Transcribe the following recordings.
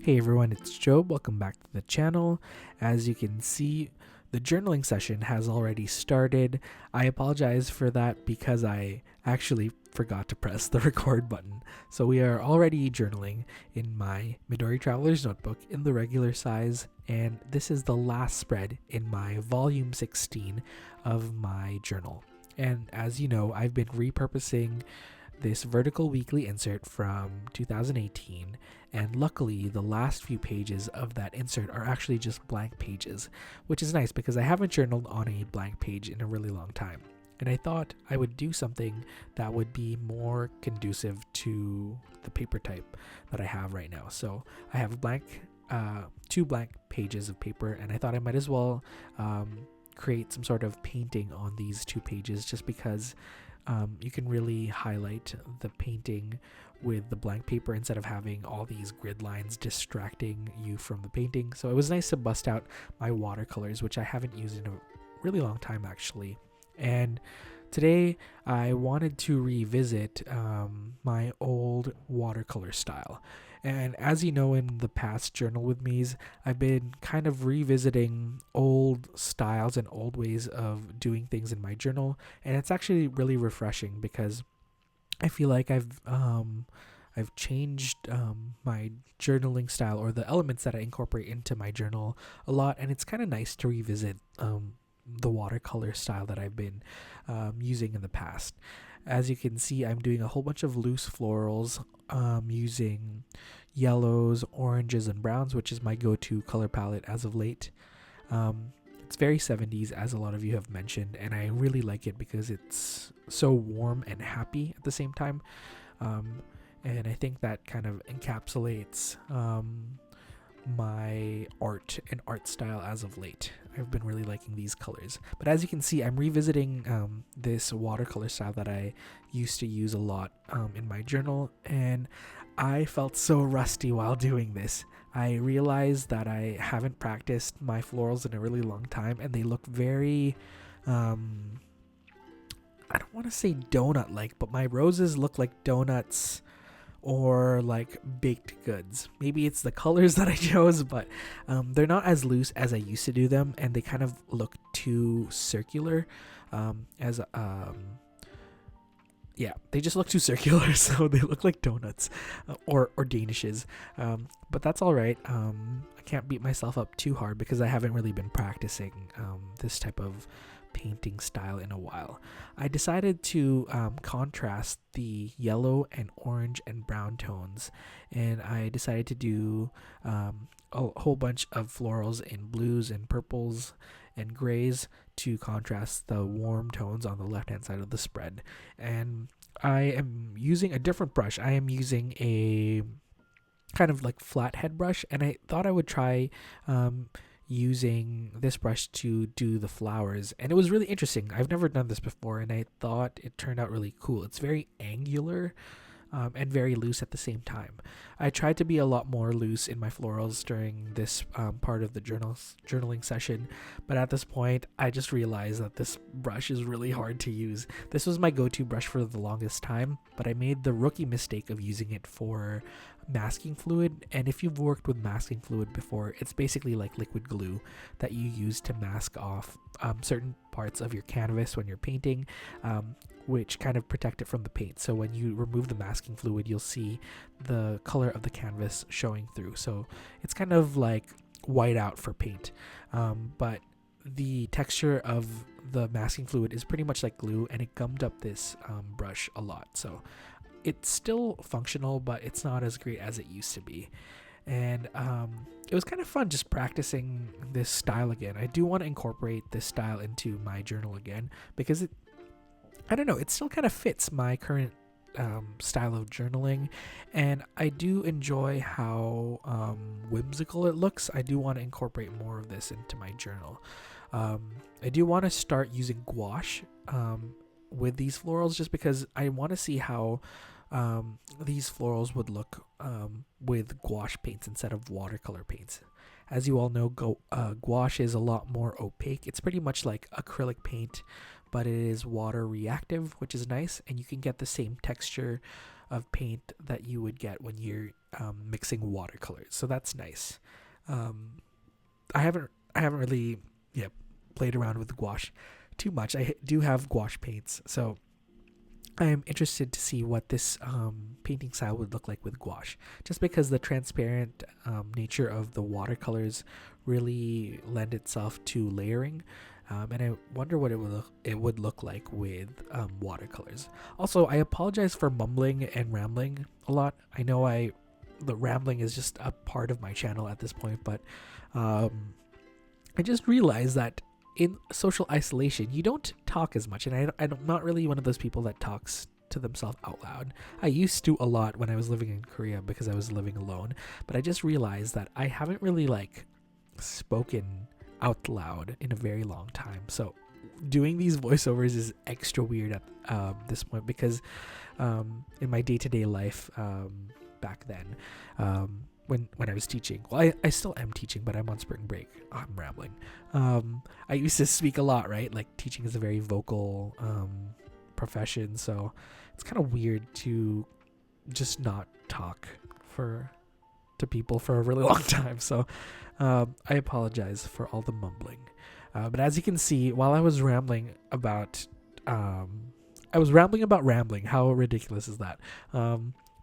Hey everyone, it's Joe. Welcome back to the channel. As you can see, the journaling session has already started. I apologize for that because I actually forgot to press the record button. So we are already journaling in my Midori Traveler's Notebook in the regular size, and this is the last spread in my volume 16 of my journal. And as you know, I've been repurposing this vertical weekly insert from 2018, and luckily the last few pages of that insert are actually just blank pages, which is nice because I haven't journaled on a blank page in a really long time, and I thought I would do something that would be more conducive to the paper type that I have right now. So I have two blank pages of paper, and I thought I might as well create some sort of painting on these two pages, just because you can really highlight the painting with the blank paper instead of having all these grid lines distracting you from the painting. So it was nice to bust out my watercolors, which I haven't used in a really long time actually. And today I wanted to revisit my old watercolor style. And as you know, in the past journal with me's, I've been kind of revisiting old styles and old ways of doing things in my journal, and it's actually really refreshing because I feel like I've changed my journaling style, or the elements that I incorporate into my journal, a lot, and it's kind of nice to revisit the watercolor style that I've been using in the past. As you can see, I'm doing a whole bunch of loose florals using yellows, oranges, and browns, which is my go-to color palette as of late. It's very 70s, as a lot of you have mentioned, and I really like it because it's so warm and happy at the same time. And I think that kind of encapsulates my art and art style as of late. I've been really liking these colors. But as you can see, I'm revisiting this watercolor style that I used to use a lot in my journal, and I felt so rusty while doing this. I realized that I haven't practiced my florals in a really long time, and they look very I don't want to say donut-like, but my roses look like donuts or like baked goods. Maybe it's the colors that I chose, but they're not as loose as I used to do them, and they kind of look too circular. Yeah, they just look too circular, so they look like donuts or danishes. But that's all right. I can't beat myself up too hard because I haven't really been practicing this type of painting style in a while. I decided to contrast the yellow and orange and brown tones, and I decided to do a whole bunch of florals in blues and purples and grays to contrast the warm tones on the left hand side of the spread. And I am using a different brush. I am using a kind of like flathead brush, and I thought I would try using this brush to do the flowers, and it was really interesting. I've never done this before, and I thought it turned out really cool. It's very angular and very loose at the same time. I tried to be a lot more loose in my florals during this part of the journaling session, but at this point I just realized that this brush is really hard to use. This was my go-to brush for the longest time, but I made the rookie mistake of using it for masking fluid. And if you've worked with masking fluid before, it's basically like liquid glue that you use to mask off certain parts of your canvas when you're painting, which kind of protect it from the paint. So when you remove the masking fluid, you'll see the color of the canvas showing through. So it's kind of like white out for paint, but the texture of the masking fluid is pretty much like glue, and it gummed up this brush a lot. So it's still functional, but it's not as great as it used to be. And it was kind of fun just practicing this style again. I do want to incorporate this style into my journal again because I don't know, it still kind of fits my current style of journaling, and I do enjoy how whimsical it looks. I do want to incorporate more of this into my journal. I do want to start using gouache with these florals, just because I want to see how these florals would look with gouache paints instead of watercolor paints. As you all know, gouache is a lot more opaque. It's pretty much like acrylic paint, but it is water reactive, which is nice, and you can get the same texture of paint that you would get when you're mixing watercolors. So that's nice. Um, I haven't really played around with gouache too much. I do have gouache paints, so I am interested to see what this painting style would look like with gouache, just because the transparent nature of the watercolors really lend itself to layering. And I wonder what it would look like with watercolors. Also, I apologize for mumbling and rambling a lot. I know the rambling is just a part of my channel at this point, but I just realized that in social isolation, you don't talk as much, and I'm not really one of those people that talks to themselves out loud. I used to a lot when I was living in Korea because I was living alone, but I just realized that I haven't really spoken out loud in a very long time. So doing these voiceovers is extra weird at this point because in my day-to-day life back then, when I was teaching, well, I still am teaching, but I'm on spring break. I'm rambling. I used to speak a lot, right? Like, teaching is a very vocal profession, so it's kind of weird to just not talk to people for a really long time. So I apologize for all the mumbling. But as you can see, while I was rambling about rambling. How ridiculous is that?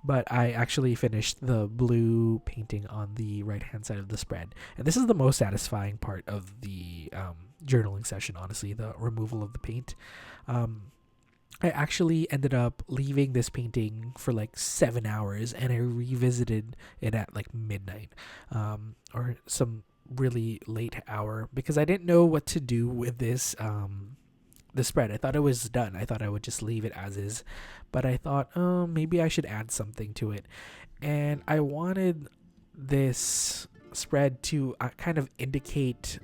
But I actually finished the blue painting on the right-hand side of the spread. And this is the most satisfying part of the journaling session, honestly, the removal of the paint. I actually ended up leaving this painting for 7 hours, and I revisited it at midnight or some really late hour because I didn't know what to do with this the spread. I thought it was done. I thought I would just leave it as is, but I thought, maybe I should add something to it. And I wanted this spread to kind of indicate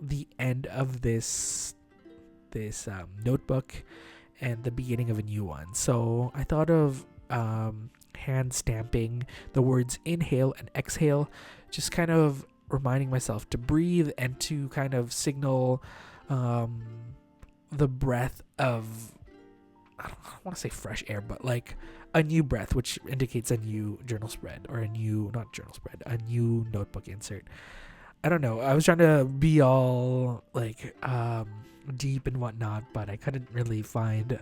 the end of this notebook and the beginning of a new one. So I thought of hand stamping the words inhale and exhale, just kind of reminding myself to breathe and to kind of signal the breath of, I don't want to say fresh air, but a new breath, which indicates a new journal spread or a new notebook insert. I don't know. I was trying to be all deep and whatnot, but I couldn't really find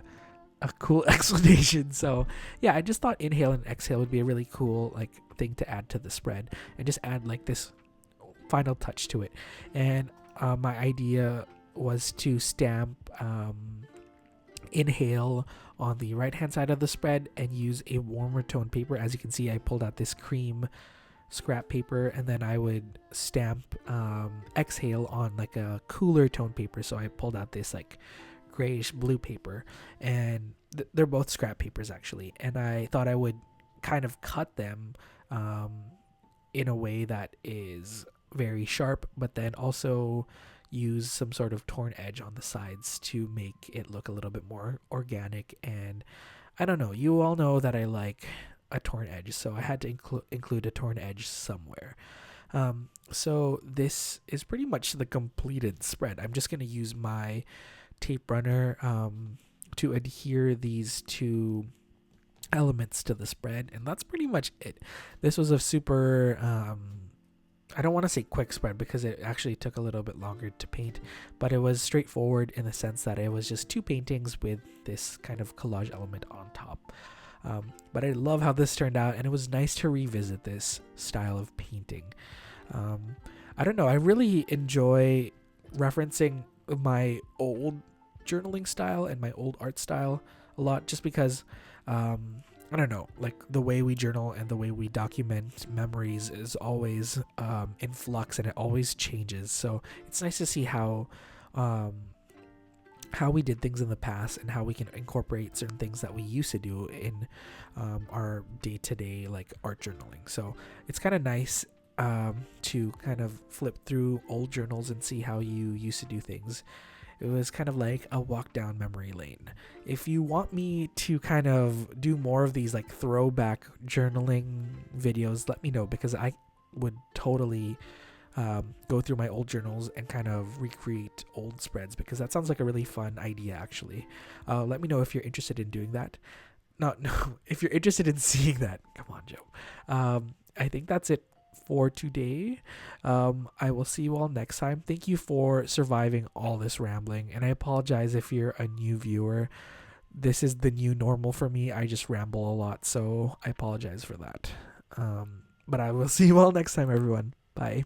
a cool explanation. So yeah, I just thought inhale and exhale would be a really cool thing to add to the spread and just add this final touch to it. And my idea was to stamp inhale on the right hand side of the spread and use a warmer tone paper. As you can see, I pulled out this cream scrap paper, and then I would stamp exhale on a cooler tone paper. So I pulled out this grayish blue paper, and they're both scrap papers actually, and I thought I would kind of cut them in a way that is very sharp, but then also use some sort of torn edge on the sides to make it look a little bit more organic. And I don't know, you all know that I like a torn edge, so I had to include a torn edge somewhere. So this is pretty much the completed spread. I'm just going to use my tape runner to adhere these two elements to the spread, and that's pretty much it. This was a super I don't want to say quick spread because it actually took a little bit longer to paint, but it was straightforward in the sense that it was just two paintings with this kind of collage element on top. But I love how this turned out, and it was nice to revisit this style of painting. I don't know, I really enjoy referencing my old journaling style and my old art style a lot, just because I don't know, the way we journal and the way we document memories is always in flux, and it always changes. So it's nice to see how we did things in the past and how we can incorporate certain things that we used to do in our day-to-day art journaling. So it's kind of nice to kind of flip through old journals and see how you used to do things. It was kind of like a walk down memory lane. If you want me to kind of do more of these throwback journaling videos, let me know, because I would totally go through my old journals and kind of recreate old spreads, because that sounds like a really fun idea actually. Let me know if you're interested in doing that. no, no. If you're interested in seeing that, come on, Joe. I think that's it for today. I will see you all next time. Thank you for surviving all this rambling, and I apologize if you're a new viewer. This is the new normal for me. I just ramble a lot, so I apologize for that. But I will see you all next time, everyone. Bye.